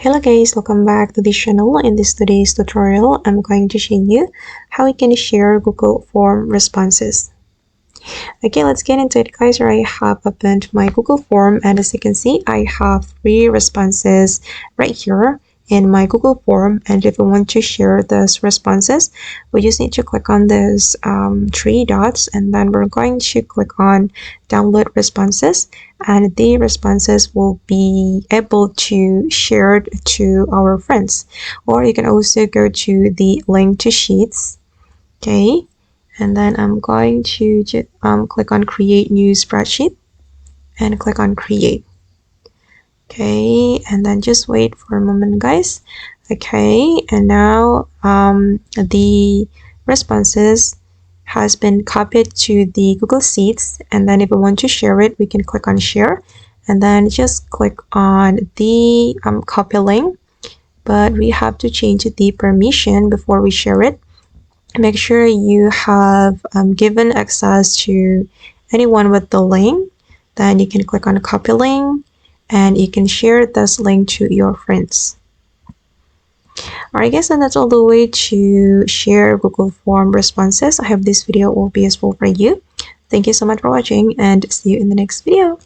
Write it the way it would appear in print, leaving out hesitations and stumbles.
Hello guys, welcome back to this channel. In today's tutorial, I'm going to show you how we can share Google Form responses. Okay, let's get into it guys. I have opened my Google Form, and as you can see, I have 3 responses right here in my Google Form. And if we want to share those responses, we just need to click on those 3 dots, and then we're going to click on download responses, and the responses will be able to share it to our friends. Or you can also go to the link to sheets. Okay, and then I'm going to click on create new spreadsheet and click on create. Okay, and then just wait for a moment guys. Okay, and now the responses has been copied to the Google Sheets, and then if we want to share it, we can click on share and then just click on the copy link, but we have to change the permission before we share it. Make sure you have given access to anyone with the link. Then you can click on copy link and you can share this link to your friends. Alright guys, and that's all the way to share Google Form responses. I hope this video will be useful for you. Thank you so much for watching, and see you in the next video.